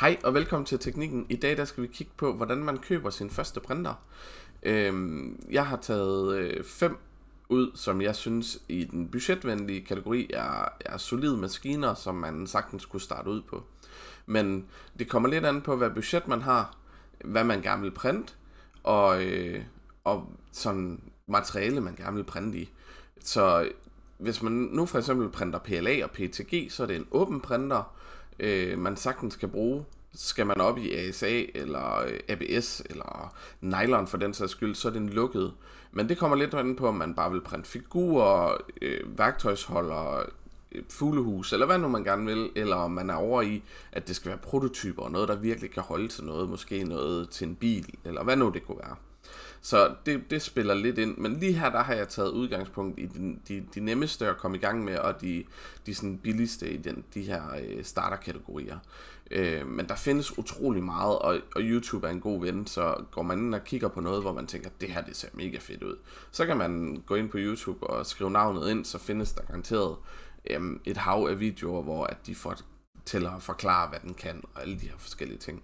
Hej og velkommen til Teknikken. I dag der skal vi kigge på, hvordan man køber sin første printer. Jeg har taget 5 ud, som jeg synes i den budgetvenlige kategori er solide maskiner, som man sagtens kunne starte ud på. Men det kommer lidt an på, hvad budget man har, hvad man gerne vil printe, og sådan materiale, man gerne vil printe i. Så hvis man nu for eksempel printer PLA og PETG, så er det en åben printer, man sagtens kan bruge. Skal man op i ASA eller ABS eller nylon for den sags skyld, så er den lukket. Men det kommer lidt an på, om man bare vil printe figurer, værktøjsholder, fuglehus eller hvad nu man gerne vil, eller om man er over i, at det skal være prototyper og noget, der virkelig kan holde til noget, måske noget til en bil, eller hvad nu det kunne være. Så det spiller lidt ind, men lige her der har jeg taget udgangspunkt i de nemmeste at komme i gang med, og de sådan billigste i de her starterkategorier. Men der findes utrolig meget, og YouTube er en god ven, så går man ind og kigger på noget, hvor man tænker, det her det ser mega fedt ud. Så kan man gå ind på YouTube og skrive navnet ind, så findes der garanteret et hav af videoer, hvor at de fortæller og forklarer, hvad den kan, og alle de her forskellige ting.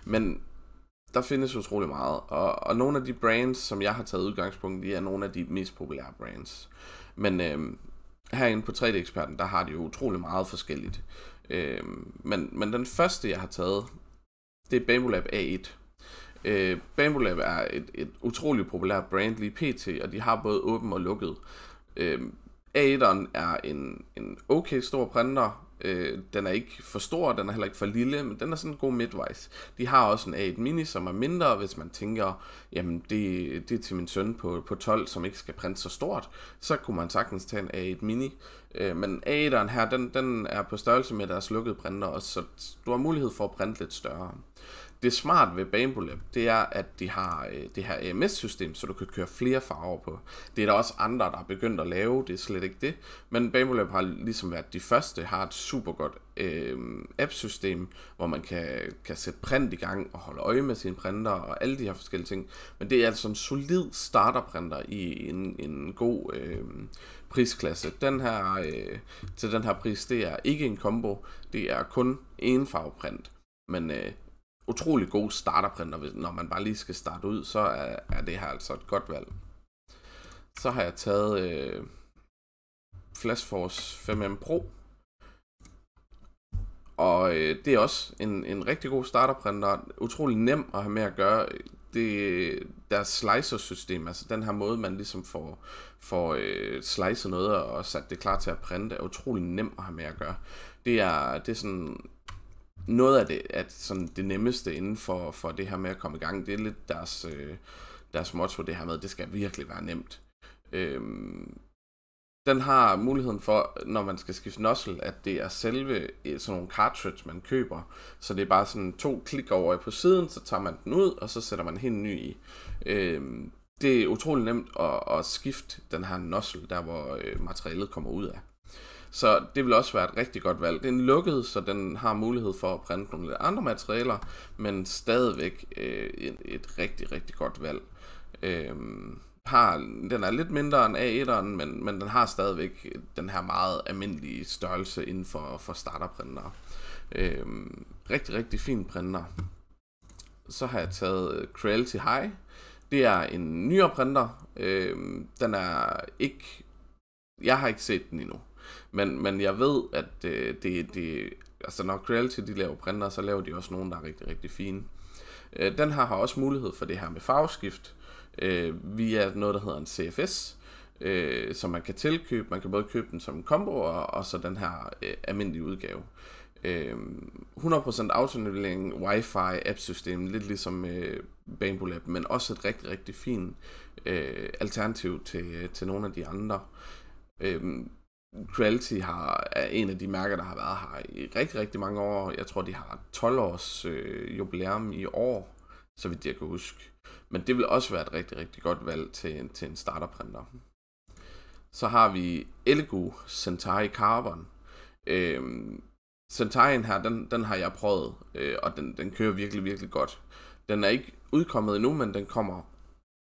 Men der findes utrolig meget, og nogle af de brands, som jeg har taget udgangspunkt i, er nogle af de mest populære brands. Men herinde på 3D-eksperten, der har de jo utrolig meget forskelligt. Men den første, jeg har taget, det er Bambolab A1. Bambolab er et utrolig populært brand lige pt, og de har både åben og lukket. A1'eren er en okay stor printer. Den er ikke for stor, den er heller ikke for lille, men den er sådan en god midtvejs. De har også en A1 Mini, som er mindre, hvis man tænker, jamen det er til min søn på 12, som ikke skal printe så stort, så kunne man sagtens tage en A1 Mini. Men A1'eren her, den er på størrelse med deres lukkede printer også, så du har mulighed for at printe lidt større. Det smart ved Bambolab, det er, at de har det her AMS-system, så du kan køre flere farver på. Det er der også andre, der er begyndt at lave, det er slet ikke det. Men Bambolab har ligesom været de første, har et super godt app-system, hvor man kan sætte print i gang og holde øje med sine printer og alle de her forskellige ting. Men det er altså en solid starterprinter i en god prisklasse. Den her, til den her pris, det er ikke en combo, det er kun en farveprint. Men utrolig god starterprinter, når man bare lige skal starte ud, så er det her altså et godt valg. Så har jeg taget Flashforce 5M Pro, og det er også en rigtig god starterprinter, utrolig nem at have med at gøre. Deres slicer-system, altså den her måde, man ligesom får slicet noget og sat det klar til at printe, er utrolig nem at have med at gøre. Det er sådan noget af det, at sådan det nemmeste inden for det her med at komme i gang. Det er lidt deres motto, det her med, det skal virkelig være nemt. Den har muligheden for, når man skal skifte nozzle, at det er selve sådan nogle cartridge, man køber. Så det er bare sådan 2 klik over på siden, så tager man den ud, og så sætter man helt ny i. Det er utrolig nemt at skifte den her nozzle, der hvor materialet kommer ud af. Så det vil også være et rigtig godt valg. Det er en lukket, så den har mulighed for at printe nogle lidt andre materialer, men stadigvæk et rigtig, rigtig godt valg. Den er lidt mindre end A1'eren, men den har stadigvæk den her meget almindelige størrelse inden for starterprinter. Rigtig, rigtig fin printer. Så har jeg taget Creality High. Det er en nyere printer. Den er ikke... Jeg har ikke set den endnu. Men jeg ved, at altså når Creality de laver printer, så laver de også nogle, der er rigtig, rigtig fine. Den her har også mulighed for det her med farveskift via noget, der hedder en CFS, som man kan tilkøbe. Man kan både købe den som en combo og så den her almindelige udgave. 100% autonivellering, Wi-Fi, app-system, lidt ligesom Bambolab, men også et rigtig, rigtig fint alternativ til nogle af de andre. Creality er en af de mærker, der har været her i rigtig, rigtig mange år. Jeg tror, de har 12 års jubilæum i år, så vidt jeg kan huske. Men det vil også være et rigtig, rigtig godt valg til en starterprinter. Så har vi Elegoo Centauri Carbon. Centaurien her, den har jeg prøvet, og den kører virkelig, virkelig godt. Den er ikke udkommet endnu, men den kommer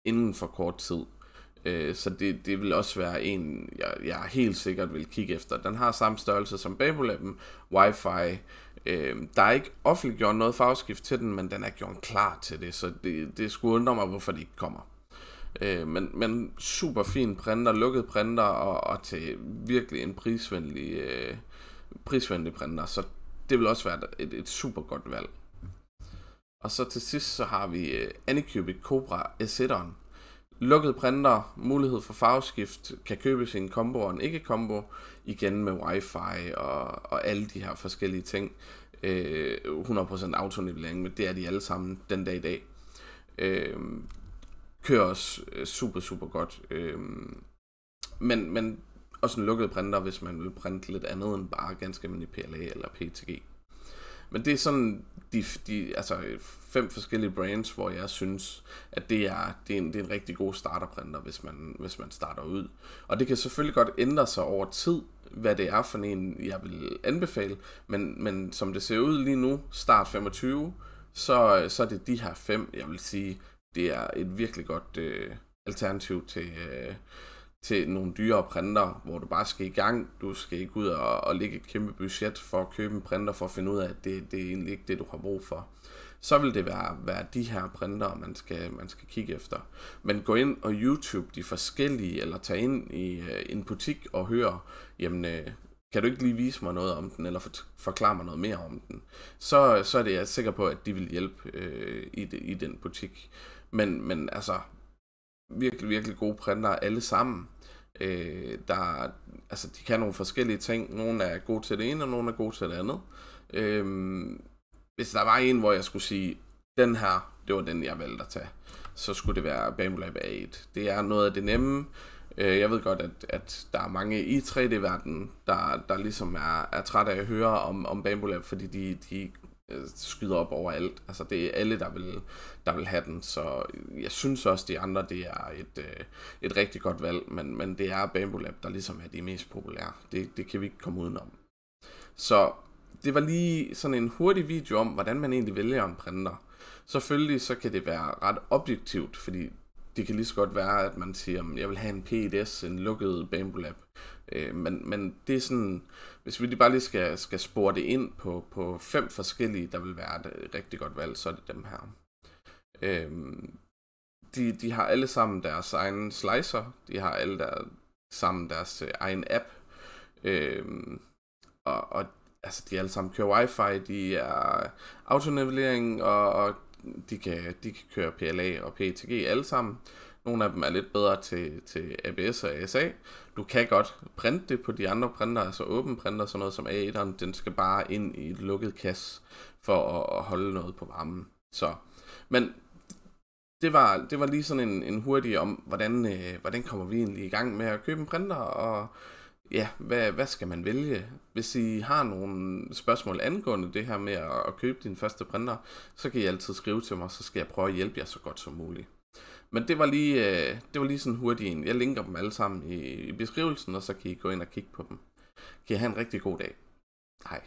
inden for kort tid. Så det vil også være en, jeg helt sikkert vil kigge efter. Den har samme størrelse som Bambolab'en, Wi-Fi, Der er ikke offentliggjort noget farveskift til den, men den er gjort klar til det, så det skulle undre mig, hvorfor de ikke kommer. Men super fin printer, lukket printer, og til virkelig en prisvenlig printer, så det vil også være et super godt valg. Og så til sidst så har vi Anycubic Cobra S1'eren. Lukket printer, mulighed for farveskift, kan købes i en kombo og en ikke-kombo, igen med wifi og alle de her forskellige ting. 100% autonivellering, men det er de alle sammen den dag i dag. Kører også super godt. Men også en lukket printer, hvis man vil printe lidt andet end bare ganske almindelig PLA eller PETG. Men det er sådan altså 5 forskellige brands, hvor jeg synes, at det er en rigtig god starterprinter, hvis man starter ud. Og det kan selvfølgelig godt ændre sig over tid, hvad det er for en, jeg vil anbefale. Men som det ser ud lige nu, start 25, så er det de her 5, jeg vil sige, det er et virkelig godt alternativ til nogle dyrere printer, hvor du bare skal i gang. Du skal ikke ud og lægge et kæmpe budget for at købe en printer, for at finde ud af, at det er egentlig ikke det, du har brug for. Så vil det være de her printer, man skal kigge efter. Men gå ind og YouTube de forskellige, eller tage ind i en butik og høre, jamen, kan du ikke lige vise mig noget om den, eller forklare mig noget mere om den? Så er det jeg sikker på, at de vil hjælpe i den butik. Men altså, virkelig gode printer alle sammen. Altså, de kan nogle forskellige ting. Nogle er gode til det ene, og nogle er gode til det andet. Hvis der var en, hvor jeg skulle sige, den her, det var den, jeg valgte at tage, så skulle det være Bambu Lab A8. Det er noget af det nemme. Jeg ved godt, at der er mange i 3D-verdenen, der ligesom er træt af at høre om Bambu Lab, fordi de skyder op overalt. Altså det er alle, der vil have den, så jeg synes også, de andre, det er et rigtig godt valg, men det er Bambu Lab, der ligesom er de mest populære. Det kan vi ikke komme udenom. Så det var lige sådan en hurtig video om, hvordan man egentlig vælger en printer. Selvfølgelig så kan det være ret objektivt, fordi det kan lige så godt være, at man siger, at jeg vil have en PEDS, en lukket Bambu Lab. Men det er sådan, hvis vi bare lige skal spore det ind på 5 forskellige, der vil være et rigtig godt valg, så er det dem her. De har alle sammen deres egen slicer, de har alle sammen deres egen app, og altså de alle sammen kører wifi, de er autonivellering, og de kan køre PLA og PETG alle sammen. Nogle af dem er lidt bedre til ABS og ASA. Du kan godt printe det på de andre printer, altså åben printer, sådan noget som A1'eren. Den skal bare ind i et lukket kasse for at holde noget på varmen. Så, men det var lige sådan en hurtig om, hvordan kommer vi egentlig i gang med at købe en printer, og ja, hvad skal man vælge? Hvis I har nogle spørgsmål angående det her med at købe din første printer, så kan I altid skrive til mig, så skal jeg prøve at hjælpe jer så godt som muligt. Men det var lige sådan hurtigt en. Jeg linker dem alle sammen i beskrivelsen, og så kan I gå ind og kigge på dem. Kan I have en rigtig god dag. Hej.